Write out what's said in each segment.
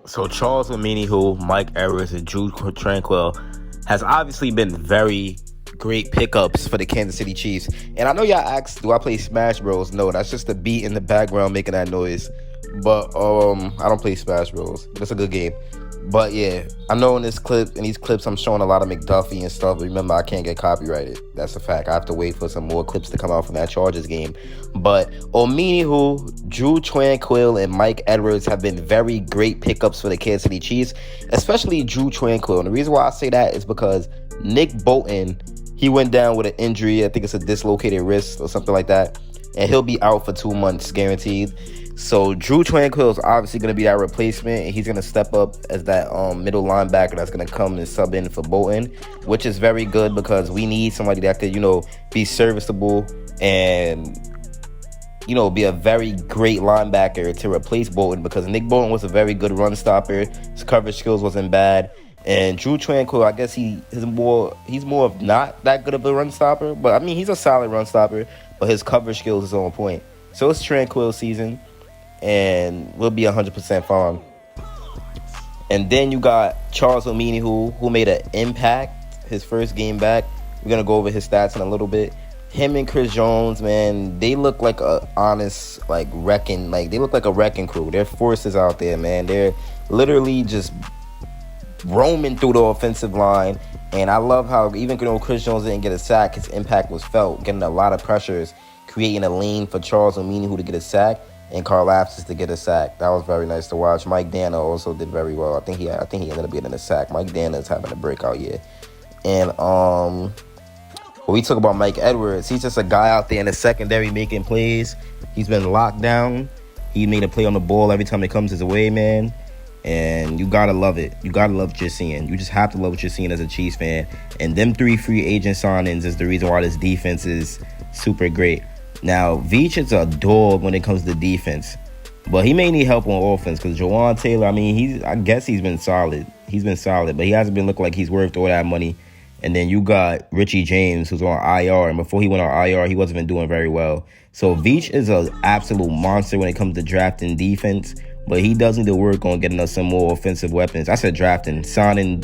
So Charles Omenihu, Mike Edwards, and Drew Tranquil has obviously been very great pickups for the Kansas City Chiefs. And I know y'all asked, do I play Smash Bros? No, that's just the beat in the background making that noise. But I don't play Smash Bros. That's a good game. But yeah, I know in these clips, I'm showing a lot of McDuffie and stuff. Remember, I can't get copyrighted. That's a fact. I have to wait for some more clips to come out from that Chargers game. But Omenihu, Drew Tranquil, and Mike Edwards have been very great pickups for the Kansas City Chiefs, especially Drew Tranquil. And the reason why I say that is because Nick Bolton, he went down with an injury. I think it's a dislocated wrist or something like that. And he'll be out for 2 months guaranteed. So Drew Tranquil is obviously going to be our replacement, and he's going to step up as that middle linebacker that's going to come and sub in for Bolton, which is very good because we need somebody that could, be serviceable and, be a very great linebacker to replace Bolton, because Nick Bolton was a very good run stopper. His coverage skills wasn't bad. And Drew Tranquil, I guess he's more of not that good of a run stopper, but I mean, he's a solid run stopper, but his coverage skills is on point. So it's Tranquil season, and we'll be 100% fine. And then you got Charles Omenihu, who made an impact his first game back. We're going to go over his stats in a little bit. Him and Chris Jones, man, they look like a honest, they look like a wrecking crew. They're forces out there, man. They're literally just roaming through the offensive line. And I love how even though Chris Jones didn't get a sack, his impact was felt, getting a lot of pressures, creating a lane for Charles Omenihu to get a sack and Carl Apsis to get a sack. That was very nice to watch. Mike Danna also did very well. I think he ended up getting a sack. Mike Danna is having a breakout year. And when we talk about Mike Edwards, he's just a guy out there in the secondary making plays. He's been locked down. He made a play on the ball every time it comes his way, man. And you gotta love it. You gotta love what you're seeing. You just have to love what you're seeing as a Chiefs fan. And them 3 free agent signings is the reason why this defense is super great. Now, Veach is a dog when it comes to defense, but he may need help on offense because Jawan Taylor, I guess he's been solid. He's been solid, but he hasn't been looking like he's worth all that money. And then you got Richie James, who's on IR, and before he went on IR, he wasn't even doing very well. So Veach is an absolute monster when it comes to drafting defense, but he does need to work on getting us some more offensive weapons. I said drafting, signing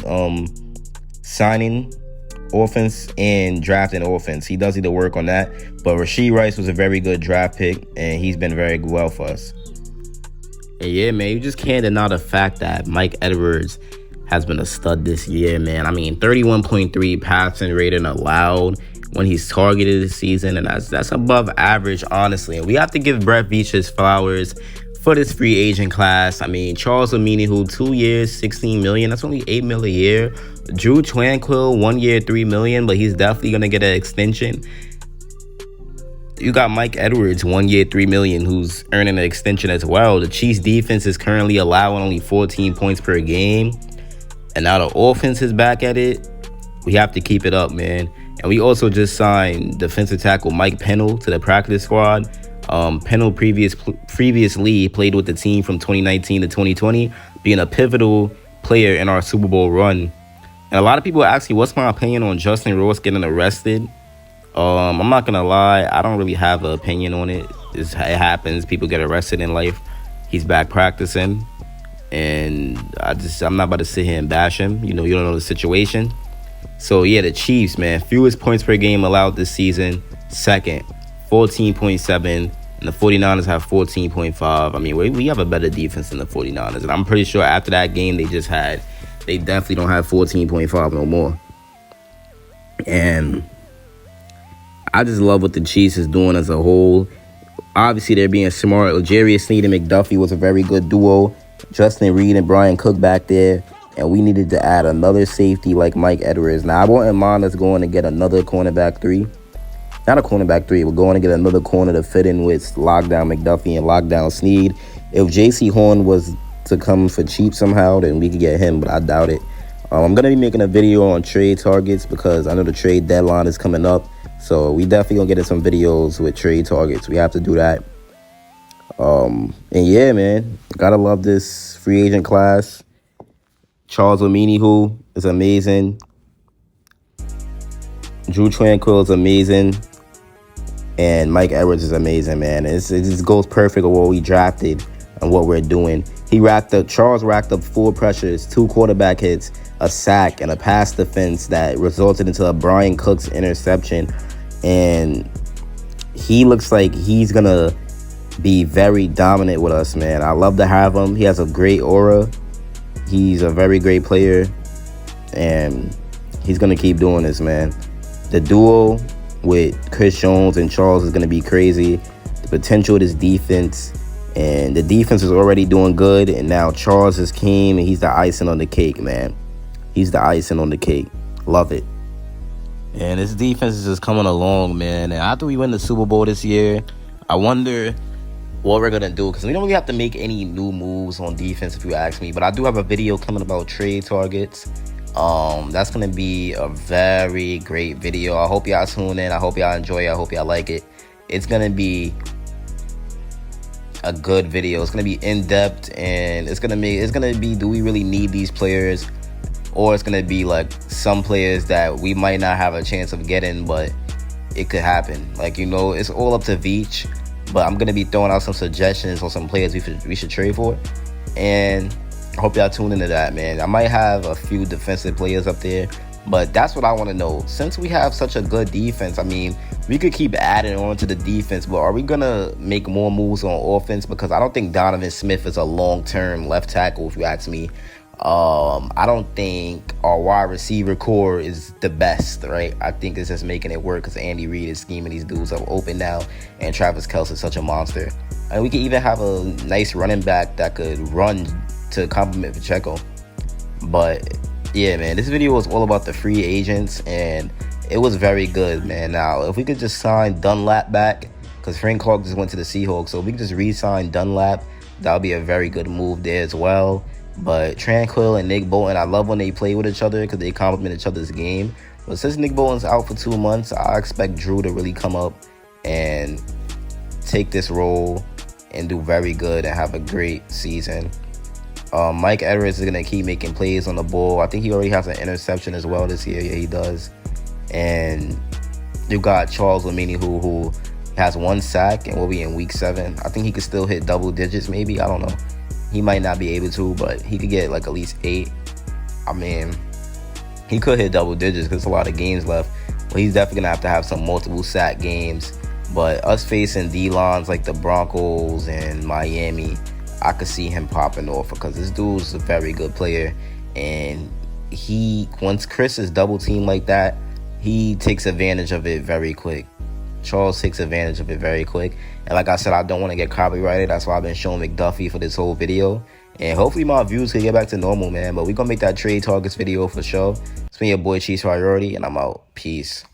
offense and drafting offense. He does need to work on that. But Rashee Rice was a very good draft pick, and he's been very well for us. And yeah, man, you just can't deny the fact that Mike Edwards has been a stud this year, man. 31.3 passing rating allowed when he's targeted this season, and that's above average, honestly. And we have to give Brett Veach his flowers for this free agent class. Charles Omenihu, 2 years, $16 million. That's only $8 million a year. Drew Tranquil, 1 year, $3 million, but he's definitely gonna get an extension. You got Mike Edwards, 1 year, $3 million, who's earning an extension as well. The Chiefs defense is currently allowing only 14 points per game, and now the offense is back at it. We have to keep it up, man. And we also just signed defensive tackle Mike Pennell to the practice squad. Pennell previously played with the team from 2019 to 2020, being a pivotal player in our Super Bowl run. And a lot of people ask me, what's my opinion on Justin Ross getting arrested? I'm not going to lie. I don't really have an opinion on it. It happens. People get arrested in life. He's back practicing. And I'm not about to sit here and bash him. You don't know the situation. So, yeah, the Chiefs, man, fewest points per game allowed this season. Second, 14.7. And the 49ers have 14.5. We have a better defense than the 49ers. And I'm pretty sure after that game they definitely don't have 14.5 no more. And I just love what the Chiefs is doing as a whole. Obviously, they're being smart. L'Jarius Sneed and McDuffie was a very good duo. Justin Reed and Brian Cook back there. And we needed to add another safety like Mike Edwards. Now, I wouldn't mind us going to get another cornerback 3. Not a cornerback 3. We're going to get another corner to fit in with lockdown McDuffie and lockdown Sneed. If J.C. Horn was to come for cheap somehow, then we could get him, but I doubt it. I'm going to be making a video on trade targets because I know the trade deadline is coming up. So we definitely going to get in some videos with trade targets. We have to do that. And yeah, man, got to love this free agent class. Charles Omenihu is amazing. Drew Tranquil is amazing. And Mike Edwards is amazing, man. It just goes perfect with what we drafted and what we're doing. Charles racked up 4 pressures, 2 quarterback hits, a sack, and a pass defense that resulted into a Brian Cook's interception. And he looks like he's going to be very dominant with us, man. I love to have him. He has a great aura. He's a very great player. And he's going to keep doing this, man. The duo with Chris Jones and Charles is going to be crazy. The potential of this defense. And the defense is already doing good. And now Charles has came and he's the icing on the cake, man. He's the icing on the cake. Love it. And this defense is just coming along, man. And after we win the Super Bowl this year, I wonder what we're going to do. Because we don't really have to make any new moves on defense, if you ask me. But I do have a video coming about trade targets. That's going to be a very great video. I hope y'all tune in. I hope y'all enjoy it. I hope y'all like it. It's going to be a good video. It's going to be in-depth. And it's going to be, do we really need these players? Or it's going to be like some players that we might not have a chance of getting, but it could happen. Like, you know, it's all up to Veach. But I'm going to be throwing out some suggestions on some players we should trade for. And I hope y'all tune into that, man. I might have a few defensive players up there. But that's what I want to know. Since we have such a good defense, I mean, we could keep adding on to the defense. But are we going to make more moves on offense? Because I don't think Donovan Smith is a long-term left tackle, if you ask me. I don't think our wide receiver core is the best, right? I think it's just making it work because Andy Reid is scheming these dudes up open now, and Travis Kelce is such a monster. And we could even have a nice running back that could run to complement Pacheco. But yeah, man, this video was all about the free agents, and it was very good, man. Now, if we could just sign Dunlap back, because Frank Clark just went to the Seahawks, so if we could just re-sign Dunlap, that would be a very good move there as well. But Tranquill and Nick Bolton, I love when they play with each other because they complement each other's game. But since Nick Bolton's out for 2 months, I expect Drew to really come up and take this role and do very good and have a great season. Mike Edwards is going to keep making plays on the ball. I think he already has an interception as well this year. Yeah, he does. And you got Charles Lamini who has 1 sack and will be in week 7. I think he could still hit double digits maybe. I don't know. He might not be able to, but he could get like at least 8. I mean, he could hit double digits because there's a lot of games left. But he's definitely going to have some multiple sack games. But us facing D-lines like the Broncos and Miami, I could see him popping off because this dude's a very good player. And once Chris is double teamed like that, he takes advantage of it very quick. Charles takes advantage of it very quick. And like I said, I don't want to get copyrighted. That's why I've been showing McDuffie for this whole video. And hopefully my views can get back to normal, man. But we're going to make that trade targets video for sure. It's been your boy Chiefs Priority, and I'm out. Peace.